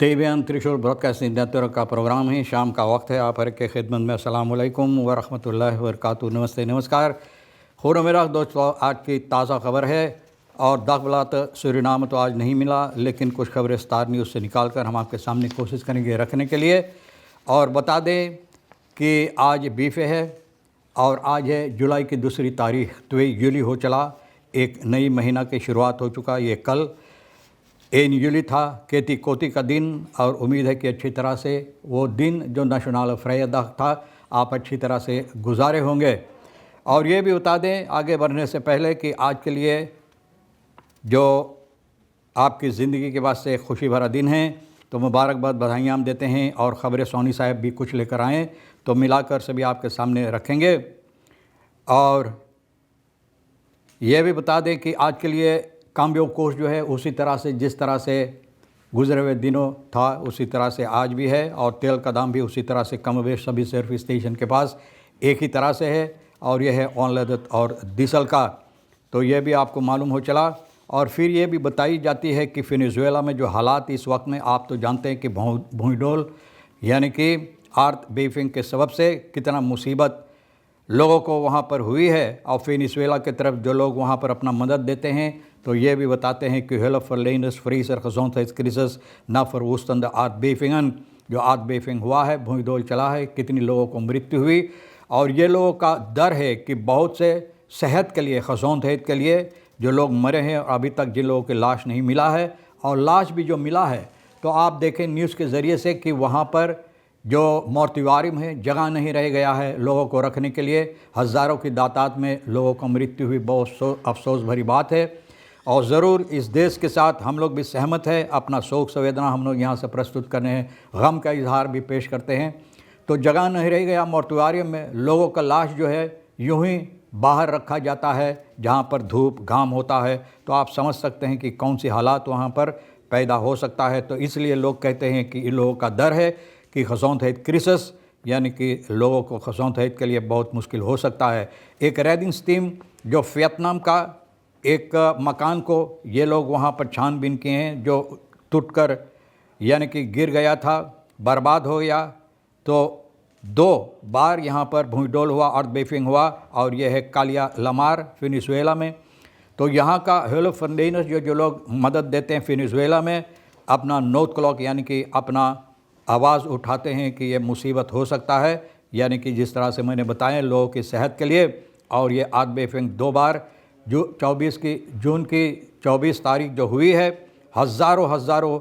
Tebyan त्रिशूल broadcasting network का programme है। शाम का वक्त है। आप हर के खिदमत में अस्सलाम वालेकुम व रहमतुल्लाहि व बरकातुहू। नमस्ते, नमस्कार। खून मेरा दोस्तों, आज की ताज़ा खबर है और दाखिलात सूरीनाम तो आज नहीं मिला, लेकिन कुछ खबरें स्टार न्यूज़ से निकाल कर हम आपके सामने कोशिश करेंगे रखने के लिए। और बता दें कि आज बीफे है और आज है जुलाई की 2 तारीख। 2 जुलाई हो चला, एक नई महीना की शुरुआत हो चुका। ये कल एन जुलाई था, खेती कोती का दिन, और उम्मीद है कि अच्छी तरह से वो दिन जो नेशनल फ्राइडे था आप अच्छी तरह से गुजारे होंगे। और ये भी बता दें आगे बढ़ने से पहले कि आज के लिए जो आपकी ज़िंदगी के वास्ते खुशी भरा दिन है, तो मुबारकबाद, बधाइयाँ हम देते हैं। और ख़बरें सोनी साहब भी कुछ लेकर आएँ तो मिलाकर सभी आपके सामने रखेंगे। और ये भी बता दें कि आज के लिए काम्बियो कोस्ट जो है उसी तरह से, जिस तरह से गुजरे हुए दिनों था उसी तरह से आज भी है। और तेल का दाम भी उसी तरह से कम बेश सभी सर्विस स्टेशन के पास एक ही तरह से है, और यह है ऑनलाइन और डीजल का। तो यह भी आपको मालूम हो चला। और फिर ये भी बताई जाती है कि वेनेजुएला में जो हालात इस वक्त में, आप तो जानते हैं कि भूईडोल यानी कि अर्थ बेफिंग के सबब से कितना मुसीबत लोगों को वहाँ पर हुई है। और वेनेजुएला की तरफ जो लोग वहाँ पर अपना मदद देते हैं तो ये भी बताते हैं कि हेल्प फॉर लेनस फ्री सर क्रिसस ना फॉर वुस्तन आर्थ बेफिंगन, जो आर्थ बेफिंग हुआ है, भूईडोल चला है, कितनी लोगों को मृत्यु हुई। और ये लोगों का डर है कि बहुत से सेहत के लिए, खसौन सेहत के लिए जो लोग मरे हैं, और अभी तक जिन लोगों की लाश नहीं मिला है, और लाश भी जो मिला है तो आप देखें न्यूज़ के ज़रिए से कि वहाँ पर जो मोर्चुआरियम है जगह नहीं रह गया है लोगों को रखने के लिए। हज़ारों की तादाद में लोगों को मृत्यु हुई, बहुत अफसोस भरी बात है। और ज़रूर इस देश के साथ हम लोग भी सहमत है, अपना शोक संवेदना हम लोग यहाँ से प्रस्तुत करने हैं, गम का इजहार भी पेश करते हैं। तो जगह नहीं रह गया मोर्चुआरियम में, लोगों का लाश जो है यूं ही बाहर रखा जाता है जहाँ पर धूप घाम होता है। तो आप समझ सकते हैं कि कौन सी हालात वहाँ पर पैदा हो सकता है। तो इसलिए लोग कहते हैं कि इन लोगों का डर है कि खसौन सेहत क्रिसस यानी कि लोगों को खसौन सेहत के लिए बहुत मुश्किल हो सकता है। एक रेस्क्यू टीम जो वियतनाम का एक मकान को ये लोग वहाँ पर छानबीन किए हैं, जो टूटकर यानी कि गिर गया था, बर्बाद हो गया। तो 2 बार यहाँ पर भूईडोल हुआ, अर्थ बेफिंग हुआ, और यह है कालिया लमार वेनेजुएला में। तो यहाँ का हेल्प फॉर लेनस जो लोग मदद देते हैं वेनेजुएला में, अपना नोट क्लॉक यानी कि अपना आवाज़ उठाते हैं कि ये मुसीबत हो सकता है, यानी कि जिस तरह से मैंने बताया लोगों की सेहत के लिए। और ये अर्थ बेफिंग 2 बार जो जून की 24 तारीख जो हुई है, हज़ारों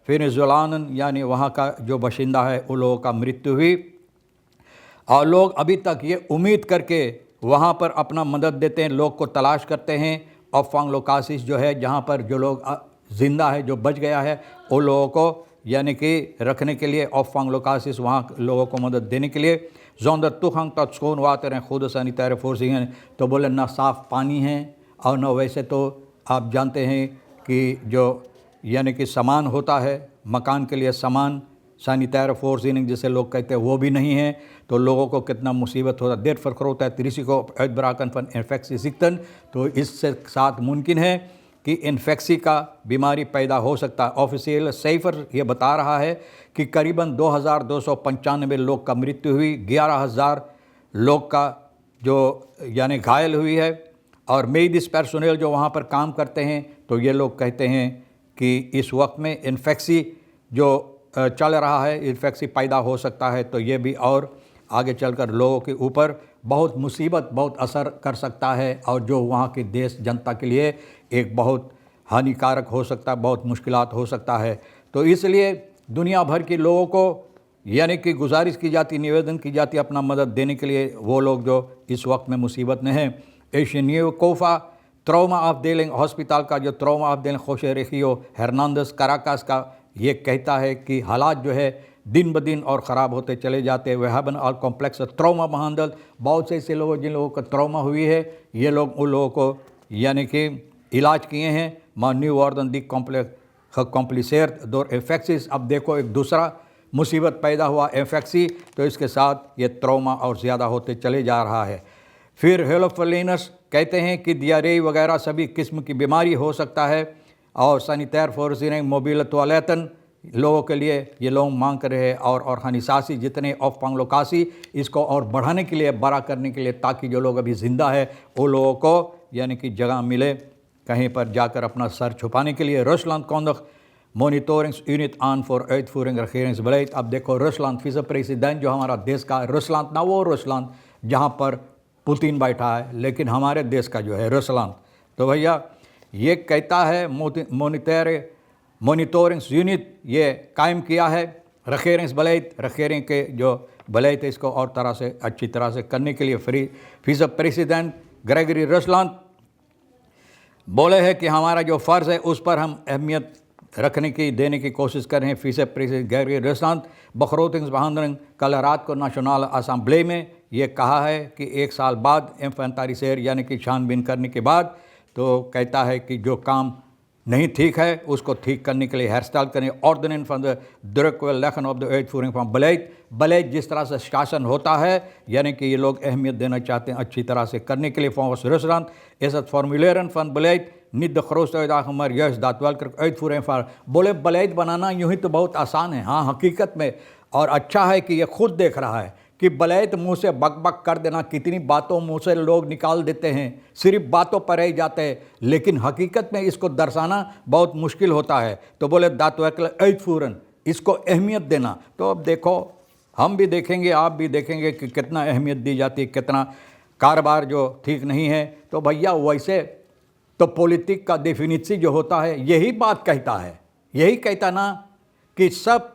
वेनेजुएलान यानी वहाँ का जो बाशिंदा है उन लोगों का मृत्यु हुई। और लोग अभी तक ये उम्मीद करके वहाँ पर अपना मदद देते हैं, लोग को तलाश करते हैं। ऑफांग लोकासिस जो है, जहाँ पर जो लोग ज़िंदा है, जो बच गया है, उन लोगों को यानी कि रखने के लिए ऑफांग लोकासिस वहाँ लोगों को मदद देने के लिए जोंदर तुखंग तत्कोन वातर हैं खुद सैनिटायर फोर्सिंग हैं। तो बोले ना साफ़ पानी है और न वैसे तो आप जानते हैं कि जो यानी कि सामान होता है मकान के लिए, सामान सैनिटायर फोर्सिंग जिसे लोग कहते हैं वो भी नहीं है। तो लोगों को कितना मुसीबत होता है। देर फर्क होता है तिरसी को बराकन फन इन्फेक्सी सिकतन। तो इससे साथ मुमकिन है कि इन्फेक्सी का बीमारी पैदा हो सकता है। ऑफिशियल सैफर ये बता रहा है कि करीबन 2295 लोग का मृत्यु हुई, 11,000 लोग का जो यानी घायल हुई है। और मेडिकल पर्सोनेल जो वहाँ पर काम करते हैं तो ये लोग कहते हैं कि इस वक्त में इन्फेक्सी जो चल रहा है, इन्फेक्सी पैदा हो सकता है। तो ये भी और आगे चलकर लोगों के ऊपर बहुत मुसीबत, बहुत असर कर सकता है, और जो वहाँ की देश जनता के लिए एक बहुत हानिकारक हो सकता है, बहुत मुश्किलात हो सकता है। तो इसलिए दुनिया भर के लोगों को यानी कि गुजारिश की जाती, निवेदन की जाती अपना मदद देने के लिए, वो लोग जो इस वक्त में मुसीबत में हैं। एशियन कोफा ट्रॉमा ऑफ देलिंग हॉस्पिटल का जो ट्रॉमा ऑफ देलिंग खोशे रेखियो हर्नांडस कराकास का ये कहता है कि हालात जो है दिन ब दिन और ख़राब होते चले जाते हैं। वह बन ऑल कॉम्प्लेक्स ट्रॉमा महांदल, बहुत से ऐसे लोग जिन लोगों को ट्रॉमा हुई है, ये लोग उन लोगों को यानी कि इलाज किए हैं। मां न्यू वार्डन दी कॉम्प्लिसेर दौर इन्फेक्सिस। अब देखो एक दूसरा मुसीबत पैदा हुआ इन्फेक्सी, तो इसके साथ ये ट्रॉमा और ज़्यादा होते चले जा रहा है। फिर हेलोफलिनस कहते हैं कि दियारे वगैरह सभी किस्म की बीमारी हो सकता है। और सैनिटायर फोर्सिंग मोबिल टॉयलेटन लोगों के लिए ये लोग मांग कर रहे हैं, और ऑर्गेनाइजेशन जितने ऑफ पांगलोकासी इसको और बढ़ाने के लिए, बड़ा करने के लिए, ताकि जो लोग अभी ज़िंदा है वो लोगों को यानी कि जगह मिले कहीं पर जाकर अपना सर छुपाने के लिए। Rusland kondigt monitoring aan voor uitvoering regeringsbeleid। अब देखो रूसलैंड विस प्रेसिडेंट जो हमारा देश का, रूसलैंड ना वो रूसलैंड जहाँ पर पुतिन बैठा है, लेकिन हमारे देश का जो है रूसलैंड। तो भैया ये कहता है मॉनिटरिंग यूनिट ये कायम किया है regering के जो बलेट है इसको और तरह से अच्छी तरह से करने के लिए विस प्रेसिडेंट ग्रेगरी रूसलैंड बोले हैं कि हमारा जो फ़र्ज़ है उस पर हम अहमियत रखने की देने की कोशिश कर रहे हैं। विस प्रेसिडेंट ग्रेगरी रूसलैंड begrotingsbehandeling कल रात को नेशनल असेंबली में ये कहा है कि 1 साल बाद इन्वेंटरीसेर यानी कि छानबीन करने के बाद तो कहता है कि जो काम नहीं ठीक है उसको ठीक करने के लिए हेरस्टाइल करें। Ordinance van de druk wil leggen op de uitvoering van beleid जिस तरह से शासन होता है यानी कि ये लोग अहमियत देना चाहते हैं अच्छी तरह से करने के लिए। volgens Rusland is het formuleren van beleid niet de grootste uitdaging, maar juist daadwerkelijk uitvoering van बोले beleid बनाना यूँ ही तो बहुत आसान है। हाँ हकीकत में, और अच्छा है कि ये खुद देख रहा है कि बलैत मुंह से बक बक कर देना, कितनी बातों मुंह से लोग निकाल देते हैं, सिर्फ बातों पर ही जाते हैं, लेकिन हकीकत में इसको दर्शाना बहुत मुश्किल होता है। तो बोले दातवैकल इसको अहमियत देना। तो अब देखो हम भी देखेंगे, आप भी देखेंगे कि कितना अहमियत दी जाती है, कितना कारोबार जो ठीक नहीं है। तो भैया वैसे तो पॉलिटिक का डेफिनेसी जो होता है यही बात कहता है, यही कहता ना कि सब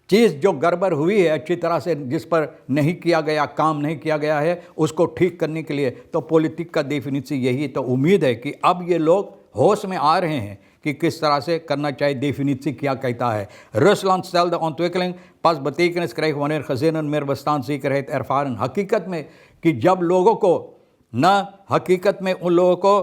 चीज़ जो गड़बड़ हुई है अच्छी तरह से, जिस पर नहीं किया गया, काम नहीं किया गया है, उसको ठीक करने के लिए तो पॉलिटिक का डेफिनेसी यही। तो उम्मीद है कि अब ये लोग होश में आ रहे हैं कि किस तरह से करना चाहिए, डेफिनेसी क्या कहता है। Rusland stelt de ontwikkeling pas betekenis krijgt wanneer gezinnen meer bestaanszekerheid ervaren। हकीकत में कि जब लोगों को न हकीकत में उन लोगों को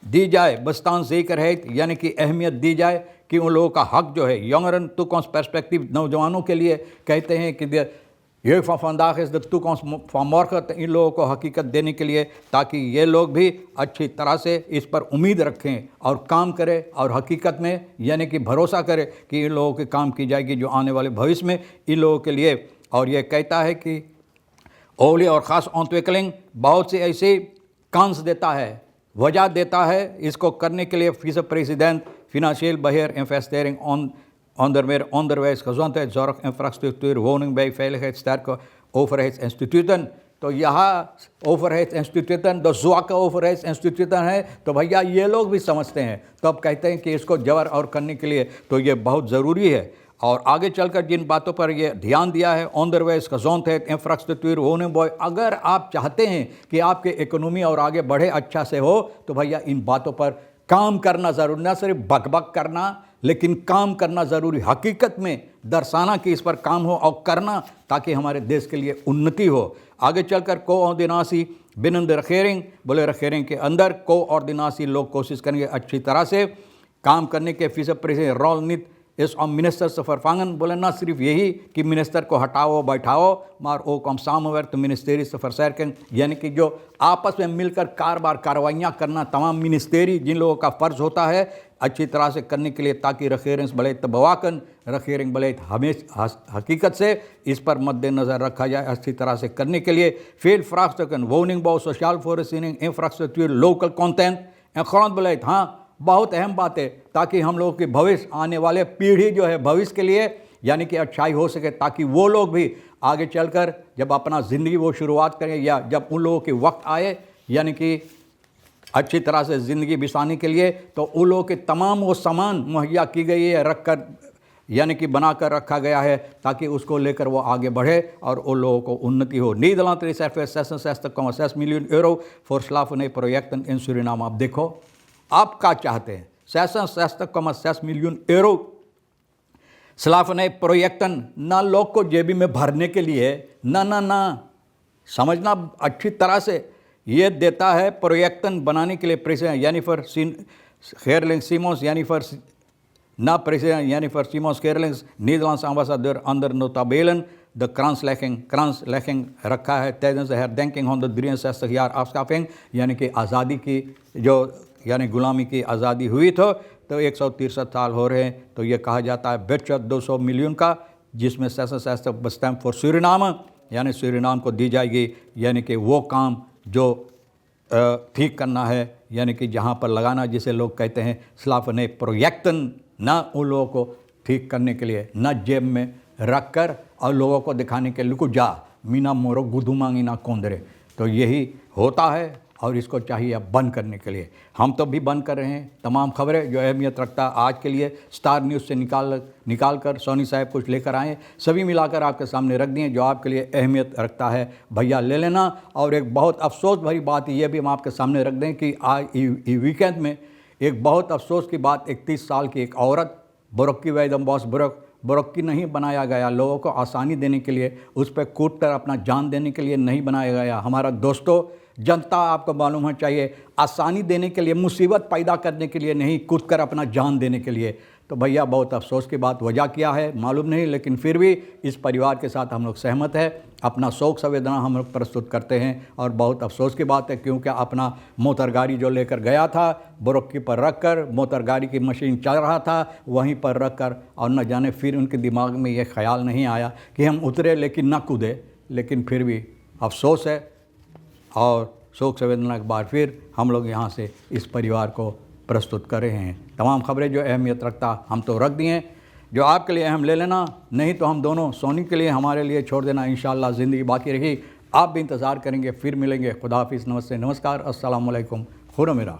दी जाए bestaanszekerheid यानी कि अहमियत दी जाए कि उन लोगों का हक जो है, यंगरन toekomst perspectief नौजवानों के लिए कहते हैं कि jeugd van vandaag is de toekomst van morgen, इन लोगों को हकीकत देने के लिए, ताकि ये लोग भी अच्छी तरह से इस पर उम्मीद रखें और काम करें और हकीकत में यानी कि भरोसा करें कि इन लोगों के काम की जाएगी जो आने वाले भविष्य में इन लोगों के लिए। और ये कहता है कि ओली और ख़ास ontwikkeling बहुत सी ऐसी कांस देता है, वजह देता है इसको करने के लिए। विस president financieel beheer, investering, onder meer onderwijs, gezondheid, zorg, infrastructuur, woningbouw, veiligheid, sterke overheidsinstituten। तो यहाँ overheidsinstituten जो zwakke overheidsinstituten है, तो भैया ये लोग भी समझते हैं, तो अब कहते हैं कि इसको जबर और करने के लिए तो ये बहुत ज़रूरी है। और आगे चलकर जिन बातों पर ये ध्यान दिया है, onderwijs, gezondheid, infrastructuur, woningbouw, अगर आप चाहते हैं कि आपके इकोनॉमी और आगे बढ़े अच्छा से हो, तो भैया इन बातों पर काम करना ज़रूरी, ना सिर्फ बकबक करना लेकिन काम करना ज़रूरी, हकीकत में दर्शाना कि इस पर काम हो और करना ताकि हमारे देश के लिए उन्नति हो। आगे चलकर कोऑर्डिनेसी बिनन द regering, बोले regering के अंदर कोऑर्डिनेसी लोग कोशिश करेंगे अच्छी तरह से काम करने के। विस प्रेसिडेंट रोल नीत इस मिनिस्टर से vervangen, बोले ना सिर्फ यही कि मिनिस्टर को हटाओ बैठाओ, maar ook om samenwerking de ministeries te versterken, यानी कि जो आपस में मिलकर कार्रवाइयाँ करना तमाम मिनिस्टेरी जिन लोगों का फ़र्ज़ होता है अच्छी तरह से करने के लिए, ताकि regeringsbeleid te bewaken, regeringsbeleid हमेशा हकीकत से इस पर मद्देनज़र रखा जाए अच्छी तरह से करने के लिए। veel vraagstukken, woningbouw, sociaal voorziening, infrastructuur, local content en grondbeleid, हाँ बहुत अहम बात है, ताकि हम लोगों के भविष्य, आने वाले पीढ़ी जो है भविष्य के लिए यानी कि अच्छाई हो सके, ताकि वो लोग भी आगे चलकर जब अपना ज़िंदगी वो शुरुआत करें या जब उन लोगों के वक्त आए यानी कि अच्छी तरह से ज़िंदगी बिताने के लिए, तो उन लोगों के तमाम वो सामान मुहैया की गई है, रख कर यानी कि बना कर रखा गया है ताकि उसको लेकर वो आगे बढ़े और उन लोगों को उन्नति हो। Nederland reserveert 66,6 miljoen euro voor slavernijprojecten in Suriname। आप देखो आप क्या चाहते हैं, 66,6 मिलियन euro स्लाफने प्रोजेक्टन ना लोग को जेबी में भरने के लिए, ना ना ना समझना अच्छी तरह से, ये देता है प्रोजेक्टन बनाने के लिए प्रेसिडेंट यानी फॉर Geerling Simons यानी फॉर ना प्रेसिडेंट यानी for Simons Geerlings, Nederlandse ambassadeur, ander notabelen द क्रांसलेखिंग रखा है tijdens de herdenking 163 jaar afschaffing, यानी कि आज़ादी की जो यानी गुलामी की आज़ादी हुई तो 163 साल हो रहे हैं। तो ये कहा जाता है बजट 200 मिलियन का, जिसमें 66 बस्टैम्प फॉर सूरीनाम, यानी सूरीनाम को दी जाएगी, यानी कि वो काम जो ठीक करना है, यानी कि जहाँ पर लगाना, जिसे लोग कहते हैं स्लाफने प्रोजेक्टन, ना उन लोगों को ठीक करने के लिए, न जेब में रख कर और लोगों को दिखाने के लिए जा मीना मोरो गुदू मांगी ना कोंदरे। तो यही होता है और इसको चाहिए अब बंद करने के लिए। हम तो भी बंद कर रहे हैं। तमाम खबरें जो अहमियत रखता है आज के लिए स्टार न्यूज़ से निकाल कर सोनी साहब कुछ लेकर आए, सभी मिलाकर आपके सामने रख दिए जो आपके लिए अहमियत रखता है, भैया ले लेना। और एक बहुत अफसोस भरी बात ये भी हम आपके सामने रख दें कि आज वीकेंड में एक बहुत अफसोस की बात, 31 साल की एक औरत बुरक्की वैदम बॉस बुरक्की नहीं बनाया गया, लोगों को आसानी देने के लिए, उस पर कूद कर अपना जान देने के लिए नहीं बनाया गया। हमारा दोस्तों, जनता आपको मालूम होना चाहिए, आसानी देने के लिए, मुसीबत पैदा करने के लिए नहीं, कूद कर अपना जान देने के लिए। तो भैया बहुत अफसोस की बात, वजह क्या है मालूम नहीं, लेकिन फिर भी इस परिवार के साथ हम लोग सहमत है, अपना शोक संवेदना हम लोग प्रस्तुत करते हैं। और बहुत अफसोस की बात है क्योंकि अपना मोटर गाड़ी जो लेकर गया था बुरक्की पर रख कर, मोटर गाड़ी की मशीन चल रहा था वहीं पर रख कर, और न जाने फिर उनके दिमाग में ये ख्याल नहीं आया कि हम उतरे लेकिन ना कूदे। लेकिन फिर भी अफसोस है और शोक संवेदना के बाद फिर हम लोग यहाँ से इस परिवार को प्रस्तुत कर रहे हैं। तमाम खबरें जो अहमियत रखता हम तो रख दिए, जो आपके लिए अहम ले लेना, नहीं तो हम दोनों सोनी के लिए हमारे लिए छोड़ देना। इंशाअल्लाह ज़िंदगी बाकी रही, आप भी इंतज़ार करेंगे, फिर मिलेंगे। खुदा हाफिज़, नमस्ते, नमस्कार, अस्सलाम वालेकुम, खुदा मेरा।